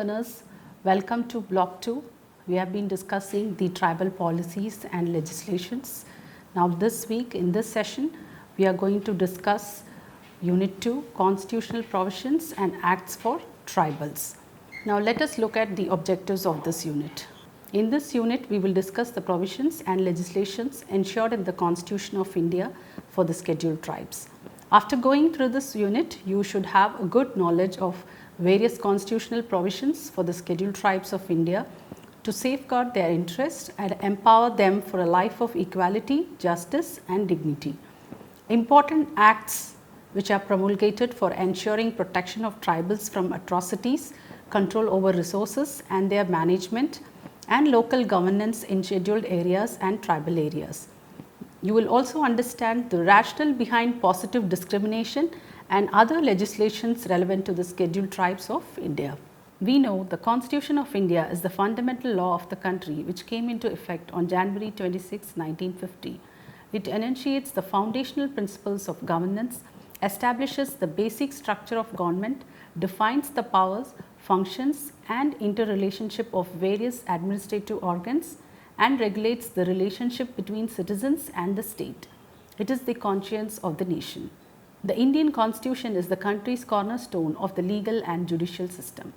learners, welcome to Block 2. We have been discussing the tribal policies and legislations. Now this week in this session, we are going to discuss Unit 2, Constitutional Provisions and Acts for Tribals. Now let us look at the objectives of this unit. In this unit, we will discuss the provisions and legislations ensured in the Constitution of India for the scheduled tribes. After going through this unit, you should have a good knowledge of various constitutional provisions for the scheduled tribes of India to safeguard their interests and empower them for a life of equality, justice and dignity. Important acts which are promulgated for ensuring protection of tribals from atrocities, control over resources and their management, and local governance in scheduled areas and tribal areas. You will also understand the rationale behind positive discrimination and other legislations relevant to the scheduled tribes of India. We know the Constitution of India is the fundamental law of the country which came into effect on January 26, 1950. It enunciates the foundational principles of governance, establishes the basic structure of government, defines the powers, functions and interrelationship of various administrative organs, and regulates the relationship between citizens and the state. It is the conscience of the nation. The Indian Constitution is the country's cornerstone of the legal and judicial system.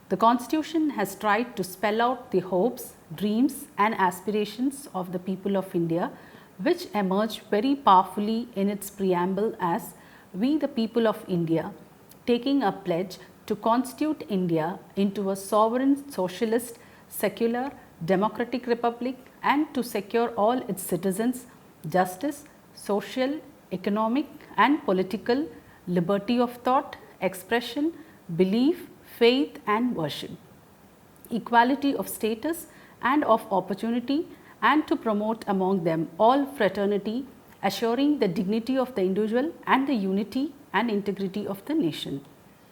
The Constitution has tried to spell out the hopes, dreams and aspirations of the people of India, which emerge very powerfully in its preamble as "We the people of India, taking a pledge to constitute India into a sovereign, socialist, secular, democratic republic and to secure all its citizens justice, social, economic and political liberty of thought, expression, belief, faith and worship, equality of status and of opportunity, and to promote among them all fraternity, assuring the dignity of the individual and the unity and integrity of the nation."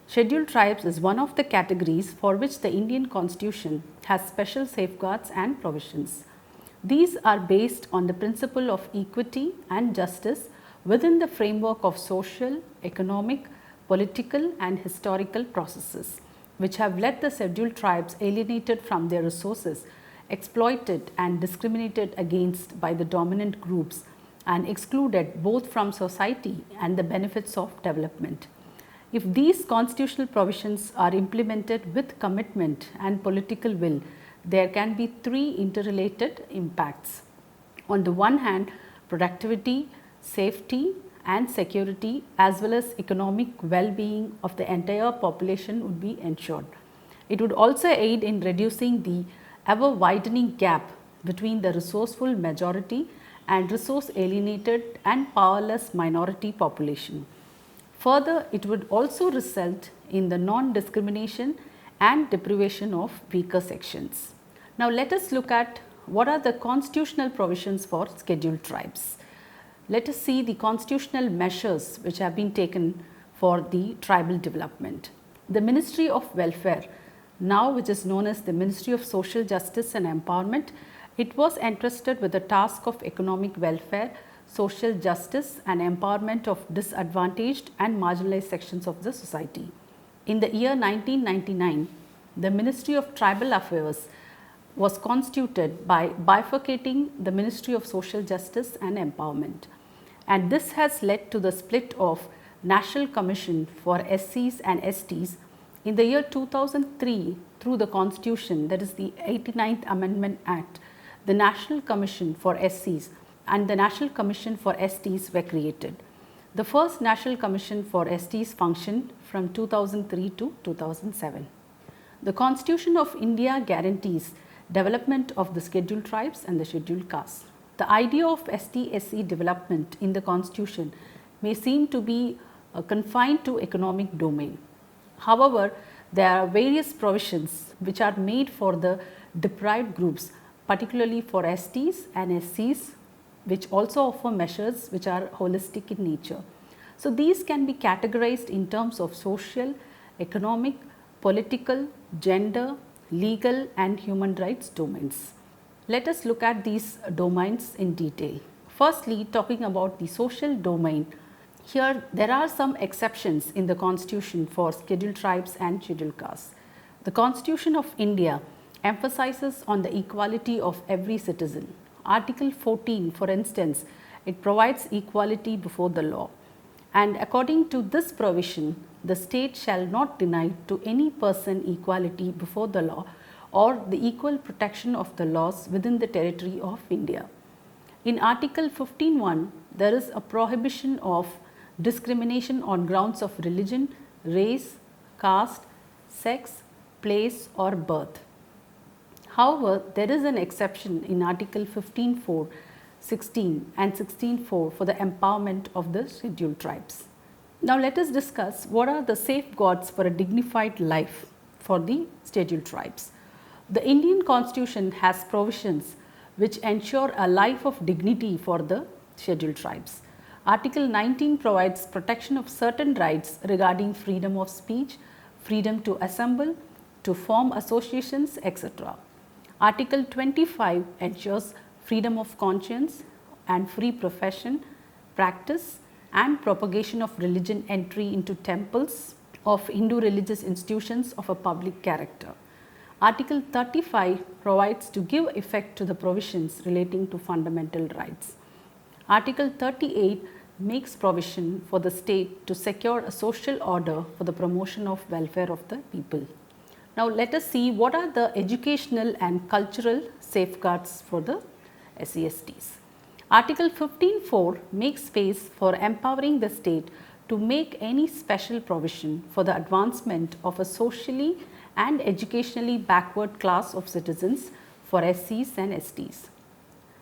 Scheduled tribes is one of the categories for which the Indian Constitution has special safeguards and provisions. These are based on the principle of equity and justice within the framework of social, economic, political and historical processes, which have led the scheduled tribes alienated from their resources, exploited and discriminated against by the dominant groups, and excluded both from society and the benefits of development. If these constitutional provisions are implemented with commitment and political will, there can be three interrelated impacts. On the one hand, productivity, safety and security as well as economic well-being of the entire population would be ensured. It would also aid in reducing the ever-widening gap between the resourceful majority and resource-alienated and powerless minority population. Further, it would also result in the non-discrimination and deprivation of weaker sections. Now let us look at what are the constitutional provisions for scheduled tribes. Let us see the constitutional measures which have been taken for the tribal development. The Ministry of Welfare, now which is known as the Ministry of Social Justice and Empowerment, it was entrusted with the task of economic welfare, social justice and empowerment of disadvantaged and marginalized sections of the society. In the year 1999, the Ministry of Tribal Affairs was constituted by bifurcating the Ministry of Social Justice and Empowerment, and this has led to the split of National Commission for SCs and STs in the year 2003 through the Constitution, that is the 89th Amendment Act. The National Commission for SCs and the National Commission for STs were created. The first National Commission for STs functioned from 2003 to 2007. The Constitution of India guarantees development of the scheduled tribes and the scheduled castes. The idea of ST-SC development in the Constitution may seem to be confined to economic domain. However, there are various provisions which are made for the deprived groups, particularly for STs and SCs, which also offer measures which are holistic in nature. So these can be categorized in terms of social, economic, political, gender, legal and human rights domains. Let us look at these domains in detail. Firstly, talking about the social domain, here there are some exceptions in the Constitution for scheduled tribes and scheduled castes. The Constitution of India emphasizes on the equality of every citizen. Article 14, for instance, it provides equality before the law. And according to this provision, the state shall not deny to any person equality before the law or the equal protection of the laws within the territory of India. In Article 15(1), there is a prohibition of discrimination on grounds of religion, race, caste, sex, place or birth. However, there is an exception in Article 15(4), 16 and 16(4) for the empowerment of the scheduled tribes. Now let us discuss what are the safeguards for a dignified life for the scheduled tribes. The Indian Constitution has provisions which ensure a life of dignity for the scheduled tribes. Article 19 provides protection of certain rights regarding freedom of speech, freedom to assemble, to form associations, etc. Article 25 ensures freedom of conscience and free profession, practice and propagation of religion entry into temples of Hindu religious institutions of a public character. Article 35 provides to give effect to the provisions relating to fundamental rights. Article 38 makes provision for the state to secure a social order for the promotion of welfare of the people. Now let us see what are the educational and cultural safeguards for the SCSTs. Article 15(4) makes space for empowering the state to make any special provision for the advancement of a socially and educationally backward class of citizens for SCs and STs.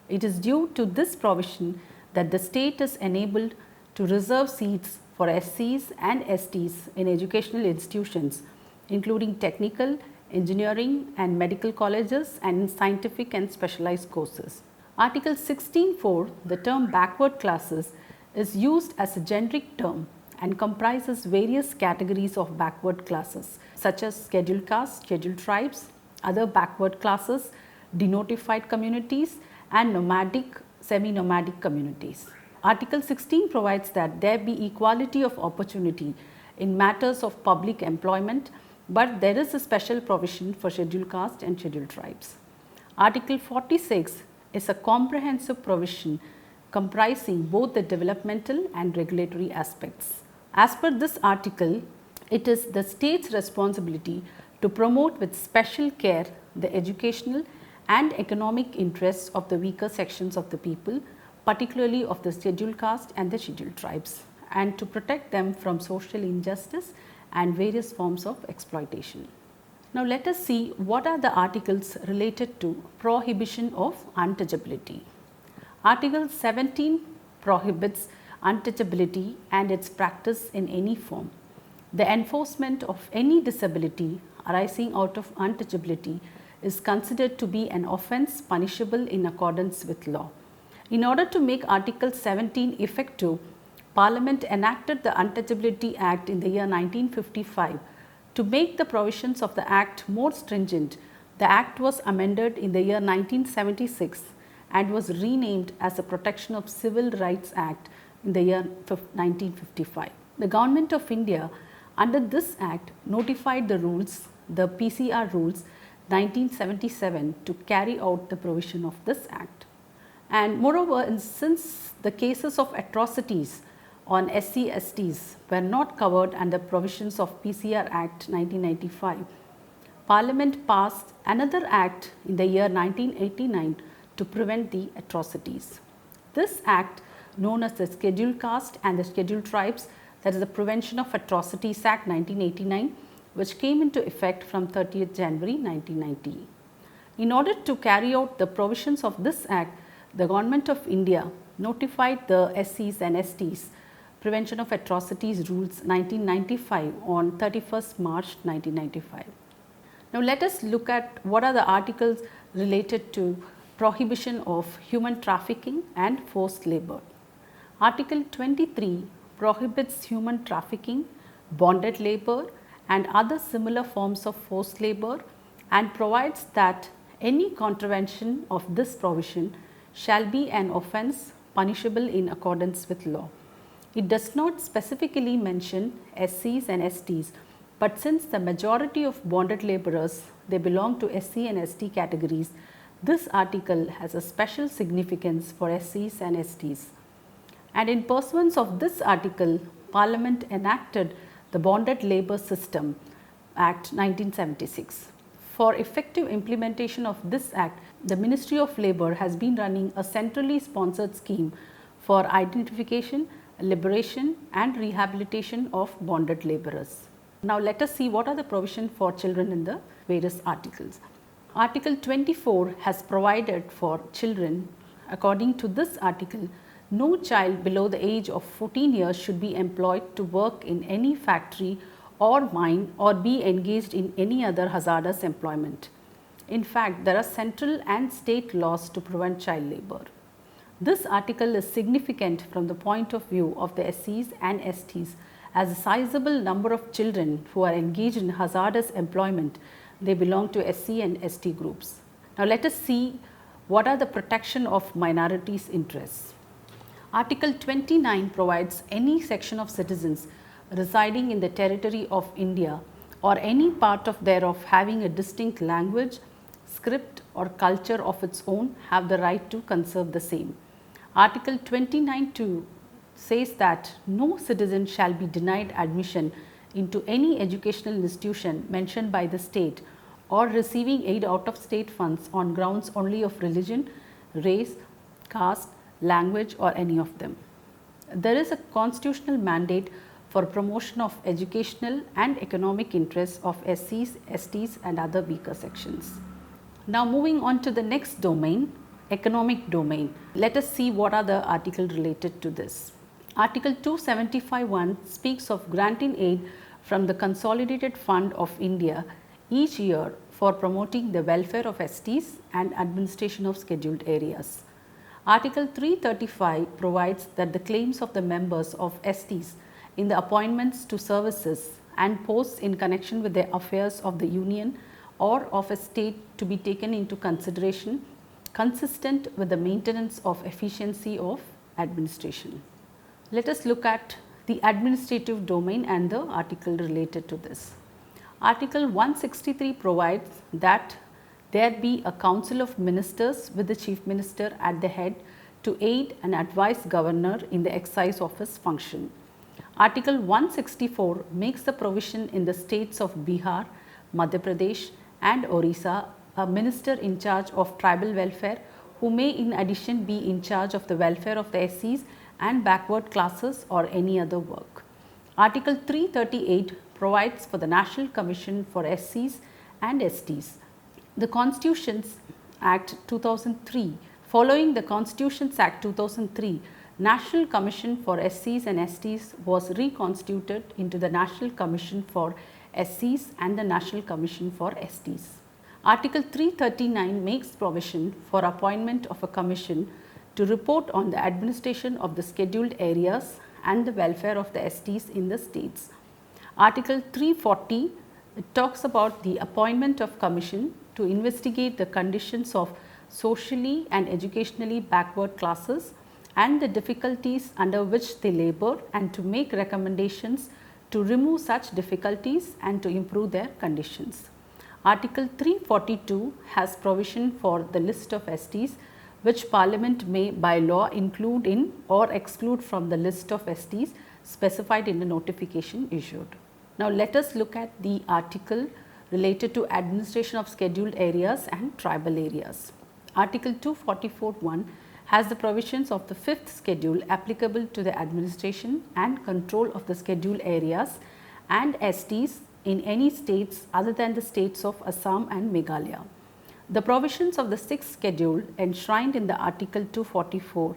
It is due to this provision that the state is enabled to reserve seats for SCs and STs in educational institutions including technical, engineering and medical colleges and in scientific and specialized courses. Article 16(4), the term backward classes is used as a generic term and comprises various categories of backward classes such as scheduled castes, scheduled tribes, other backward classes, denotified communities and nomadic, semi-nomadic communities. Article 16 provides that there be equality of opportunity in matters of public employment, but there is a special provision for scheduled caste and scheduled tribes. Article 46 is a comprehensive provision comprising both the developmental and regulatory aspects. As per this article, it is the state's responsibility to promote with special care the educational and economic interests of the weaker sections of the people, particularly of the scheduled caste and the scheduled tribes, and to protect them from social injustice and various forms of exploitation. Now let us see what are the articles related to prohibition of untouchability. Article 17 prohibits untouchability and its practice in any form. The enforcement of any disability arising out of untouchability is considered to be an offence punishable in accordance with law. In order to make Article 17 effective, Parliament enacted the Untouchability Act in the year 1955. To make the provisions of the Act more stringent, the Act was amended in the year 1976 and was renamed as the Protection of Civil Rights Act in the year 1955. The Government of India under this Act notified the rules, the PCR rules 1977 to carry out the provision of this Act. And moreover, since the cases of atrocities on SC/STs were not covered under provisions of PCR Act 1995, Parliament passed another Act in the year 1989 to prevent the atrocities. This Act, known as the Scheduled Caste and the Scheduled Tribes, that is the Prevention of Atrocities Act 1989, which came into effect from 30th January 1990. In order to carry out the provisions of this Act, the Government of India notified the SCs and STs Prevention of Atrocities Rules 1995 on 31st March 1995. Now let us look at what are the articles related to prohibition of human trafficking and forced labour. Article 23 prohibits human trafficking, bonded labour and other similar forms of forced labour and provides that any contravention of this provision shall be an offence punishable in accordance with law. It does not specifically mention SCs and STs, But since the majority of bonded laborers, they belong to SC and ST categories, this article has a special significance for SCs and STs. And in pursuance of this article, Parliament enacted the Bonded Labour System Act 1976. For effective implementation of this act, the Ministry of Labour has been running a centrally sponsored scheme for identification, liberation and rehabilitation of bonded labourers. Now let us see what are the provisions for children in the various articles. Article 24 has provided for children. According to this article, no child below the age of 14 years should be employed to work in any factory or mine or be engaged in any other hazardous employment. In fact, there are central and state laws to prevent child labour. This article is significant from the point of view of the SCs and STs, as a sizable number of children who are engaged in hazardous employment, they belong to SC and ST groups. Now let us see what are the protection of minorities' interests. Article 29 provides any section of citizens residing in the territory of India or any part of thereof having a distinct language, script or culture of its own have the right to conserve the same. Article 29(2) says that no citizen shall be denied admission into any educational institution mentioned by the state or receiving aid out of state funds on grounds only of religion, race, caste, language or any of them. There is a constitutional mandate for promotion of educational and economic interests of SCs, STs and other weaker sections. Now moving on to the next domain, economic domain. Let us see what are the articles related to this. Article 275(1) speaks of granting aid from the Consolidated Fund of India each year for promoting the welfare of STs and administration of scheduled areas. Article 335 provides that the claims of the members of STs in the appointments to services and posts in connection with the affairs of the union or of a state to be taken into consideration consistent with the maintenance of efficiency of administration. Let us look at the administrative domain and the article related to this. Article 163 provides that there be a council of ministers with the chief minister at the head to aid and advise governor in the exercise of his function. Article 164 makes the provision in the states of Bihar, Madhya Pradesh and Orissa a minister in charge of tribal welfare who may in addition be in charge of the welfare of the SCs and backward classes or any other work. Article 338 provides for the National Commission for SCs and STs. The Constitutions Act 2003. Following the Constitutions Act 2003, National Commission for SCs and STs was reconstituted into the National Commission for SCs and the National Commission for STs. Article 339 makes provision for appointment of a commission to report on the administration of the scheduled areas and the welfare of the STs in the states. Article 340 talks about the appointment of commission to investigate the conditions of socially and educationally backward classes and the difficulties under which they labor and to make recommendations to remove such difficulties and to improve their conditions. Article 342 has provision for the list of STs which Parliament may by law include in or exclude from the list of STs specified in the notification issued. Now let us look at the article related to administration of scheduled areas and tribal areas. Article 244(1) has the provisions of the 5th schedule applicable to the administration and control of the scheduled areas and STs in any states other than the states of Assam and Meghalaya. The provisions of the 6th schedule enshrined in the Article 244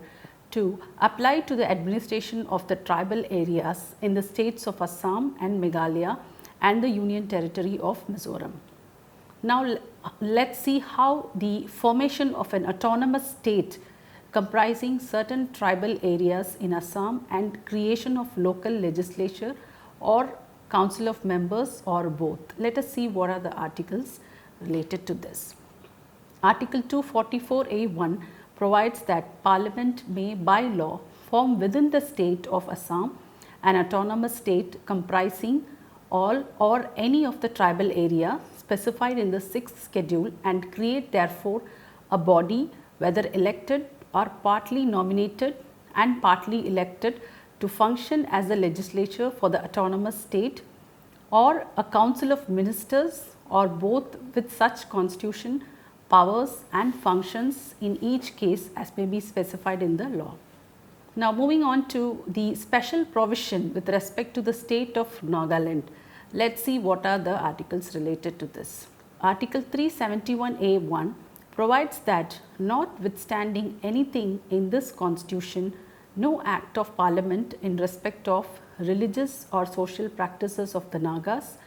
to apply to the administration of the tribal areas in the states of Assam and Meghalaya and the Union Territory of Mizoram. Now let's see how the formation of an autonomous state comprising certain tribal areas in Assam and creation of local legislature or council of members or both. Let us see what are the articles related to this. Article 244(a)(1) provides that Parliament may by law form within the state of Assam an autonomous state comprising all or any of the tribal area specified in the 6th schedule and create therefore a body, whether elected or partly nominated and partly elected, to function as a legislature for the autonomous state, or a council of ministers, or both, with such constitution, powers and functions in each case as may be specified in the law. Now, moving on to the special provision with respect to the state of Nagaland, let us see what are the articles related to this. Article 371A1 provides that notwithstanding anything in this constitution, no act of parliament in respect of religious or social practices of the Nagas,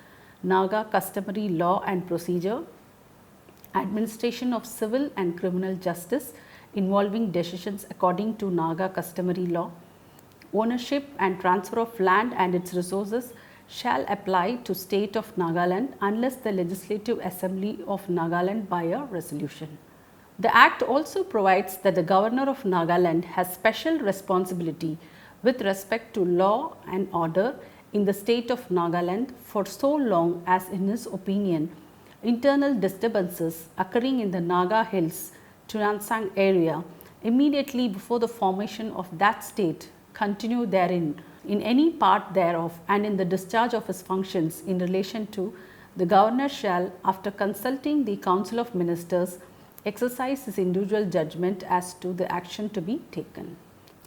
Naga customary law and procedure, administration of civil and criminal justice involving decisions according to Naga customary law, ownership and transfer of land and its resources shall apply to state of Nagaland unless the Legislative Assembly of Nagaland by a resolution. The Act also provides that the Governor of Nagaland has special responsibility with respect to law and order in the state of Nagaland for so long as, in his opinion, internal disturbances occurring in the Naga Hills Chunansang area immediately before the formation of that state continue therein, in any part thereof, and in the discharge of his functions in relation to, the Governor shall, after consulting the Council of Ministers, exercise his individual judgment as to the action to be taken.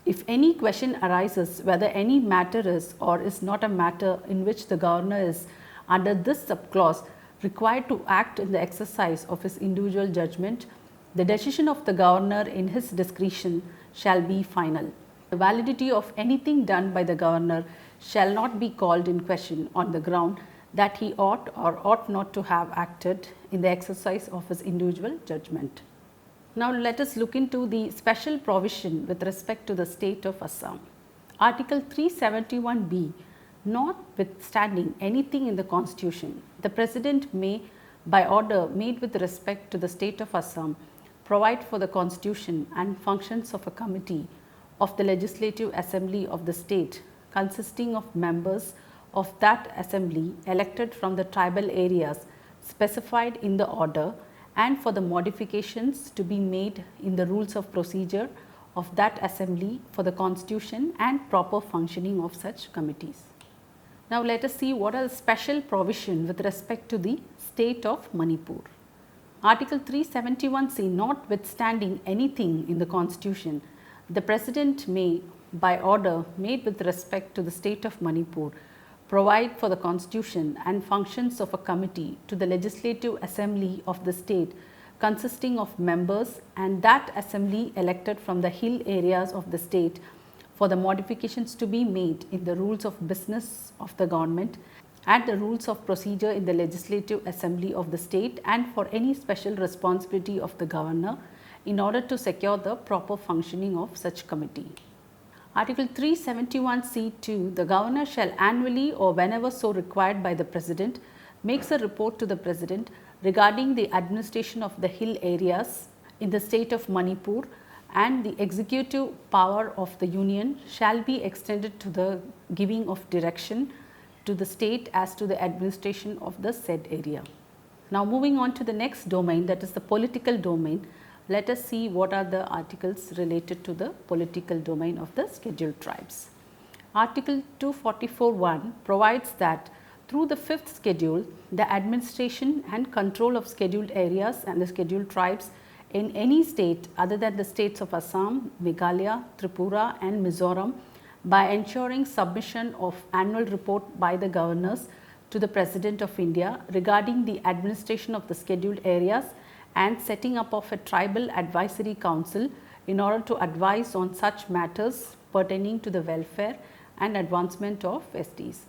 If any question arises whether any matter is or is not a matter in which the Governor is, under this subclause, required to act in the exercise of his individual judgment, the decision of the Governor in his discretion shall be final. The validity of anything done by the Governor shall not be called in question on the ground that he ought or ought not to have acted in the exercise of his individual judgment. Now, let us look into the special provision with respect to the state of Assam. Article 371B, notwithstanding anything in the constitution, the President may, by order made with respect to the state of Assam, provide for the constitution and functions of a committee of the Legislative Assembly of the state, consisting of members of that assembly elected from the tribal areas specified in the order, and for the modifications to be made in the rules of procedure of that assembly for the constitution and proper functioning of such committees. Now, let us see what are the special provision with respect to the state of Manipur. Article 371C, notwithstanding anything in the constitution, the President may, by order made with respect to the state of Manipur, provide for the constitution and functions of a committee to the Legislative Assembly of the state, consisting of members and that assembly elected from the hill areas of the state, for the modifications to be made in the rules of business of the government and the rules of procedure in the Legislative Assembly of the state, and for any special responsibility of the Governor in order to secure the proper functioning of such committee. Article 371C2, the Governor shall annually or whenever so required by the President makes a report to the President regarding the administration of the hill areas in the state of Manipur, and the executive power of the Union shall be extended to the giving of direction to the state as to the administration of the said area. Now, moving on to the next domain, that is the political domain. Let us see what are the articles related to the political domain of the scheduled tribes. Article 244(1) provides that through the 5th schedule, the administration and control of scheduled areas and the scheduled tribes in any state other than the states of Assam, Meghalaya, Tripura and Mizoram, by ensuring submission of annual report by the governors to the President of India regarding the administration of the scheduled areas, and setting up of a tribal advisory council in order to advise on such matters pertaining to the welfare and advancement of STs.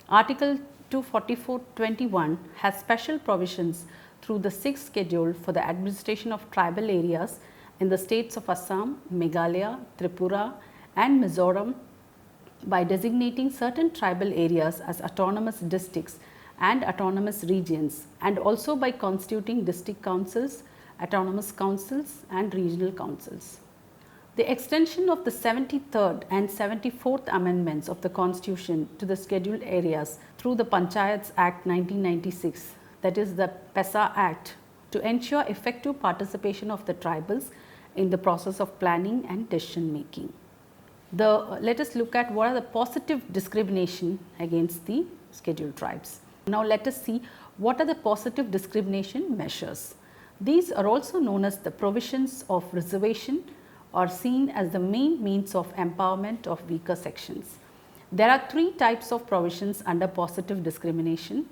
Article 244(21) has special provisions through the 6th schedule for the administration of tribal areas in the states of Assam, Meghalaya, Tripura and Mizoram by designating certain tribal areas as autonomous districts and autonomous regions, and also by constituting district councils, autonomous councils and regional councils. The extension of the 73rd and 74th amendments of the Constitution to the scheduled areas through the Panchayats Act 1996, that is the PESA Act, to ensure effective participation of the tribals in the process of planning and decision making. Let us look at what are the positive discrimination against the scheduled tribes. Now let us see what are the positive discrimination measures. These are also known as the provisions of reservation, or seen as the main means of empowerment of weaker sections. There are three types of provisions under positive discrimination: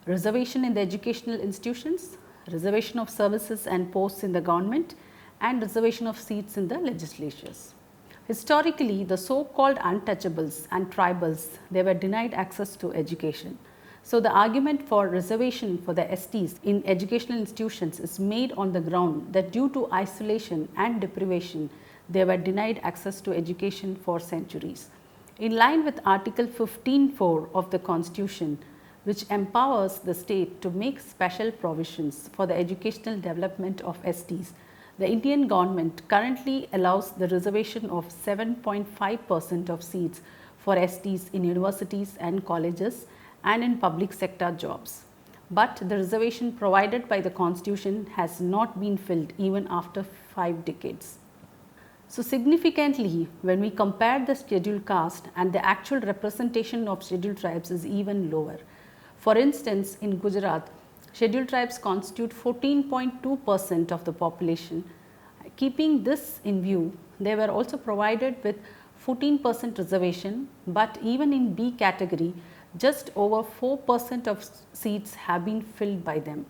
reservation in the educational institutions, reservation of services and posts in the government, and reservation of seats in the legislatures. Historically, the so-called untouchables and tribals, they were denied access to education. So, the argument for reservation for the STs in educational institutions is made on the ground that due to isolation and deprivation, they were denied access to education for centuries. In line with Article 15(4) of the Constitution, which empowers the state to make special provisions for the educational development of STs, the Indian government currently allows the reservation of 7.5% of seats for STs in universities and colleges and in public sector jobs. But the reservation provided by the Constitution has not been filled even after 5 decades. So, significantly, when we compare the scheduled caste and the actual representation of scheduled tribes is even lower. For instance, in Gujarat, scheduled tribes constitute 14.2% of the population. Keeping this in view, they were also provided with 14% reservation, but even in B category, just over 4% of seats have been filled by them.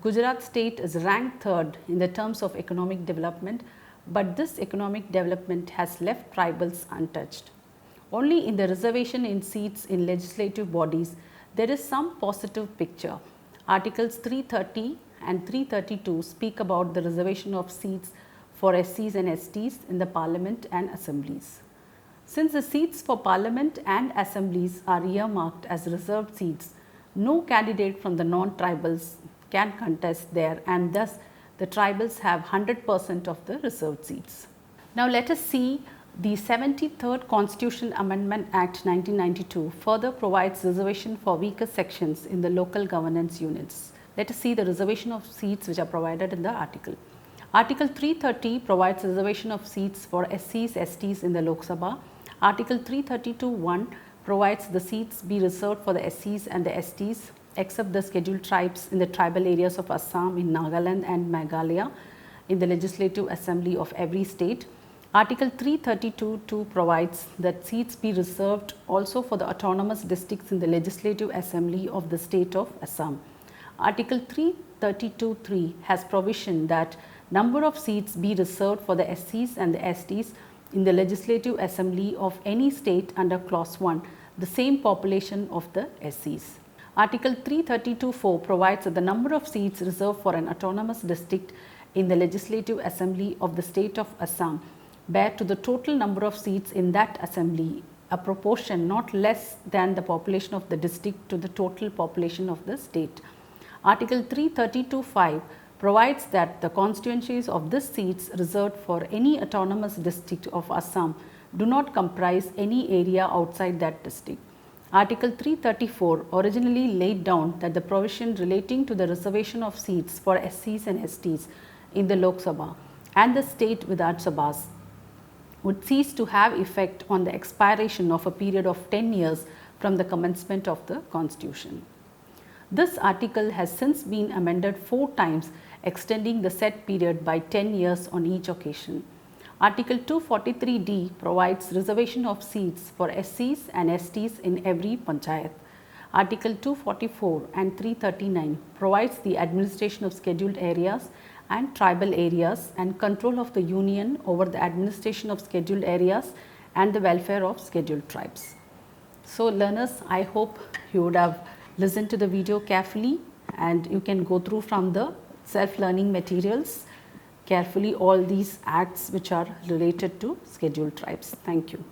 Gujarat state is ranked 3rd in the terms of economic development, but this economic development has left tribals untouched. Only in the reservation in seats in legislative bodies, there is some positive picture. Articles 330 and 332 speak about the reservation of seats for SCs and STs in the parliament and assemblies. Since the seats for parliament and assemblies are earmarked as reserved seats, no candidate from the non-tribals can contest there, and thus the tribals have 100% of the reserved seats. Now let us see the 73rd Constitutional Amendment Act 1992 further provides reservation for weaker sections in the local governance units. Let us see the reservation of seats which are provided in the article. Article 330 provides reservation of seats for SCs, STs in the Lok Sabha. Article 332(1) provides the seats be reserved for the SCs and the STs except the scheduled tribes in the tribal areas of Assam, in Nagaland and Meghalaya in the legislative assembly of every state. Article 332(2) provides that seats be reserved also for the autonomous districts in the legislative assembly of the state of Assam. Article 332(3) has provision that number of seats be reserved for the SCs and the STs in the legislative assembly of any state under clause 1, the same population of the SCs. Article 332(4) provides that the number of seats reserved for an autonomous district in the legislative assembly of the state of Assam bear to the total number of seats in that assembly a proportion not less than the population of the district to the total population of the state. Article 332(5) provides that the constituencies of these seats reserved for any autonomous district of Assam do not comprise any area outside that district. Article 334 originally laid down that the provision relating to the reservation of seats for SCs and STs in the Lok Sabha and the state Vidhan Sabhas would cease to have effect on the expiration of a period of 10 years from the commencement of the Constitution. This article has since been amended 4 times, extending the said period by 10 years on each occasion. Article 243D provides reservation of seats for SCs and STs in every panchayat. Article 244 and 339 provides the administration of scheduled areas and tribal areas and control of the union over the administration of scheduled areas and the welfare of scheduled tribes. So learners, I hope you would have listened to the video carefully and you can go through from the self-learning materials carefully all these acts which are related to scheduled tribes. Thank you.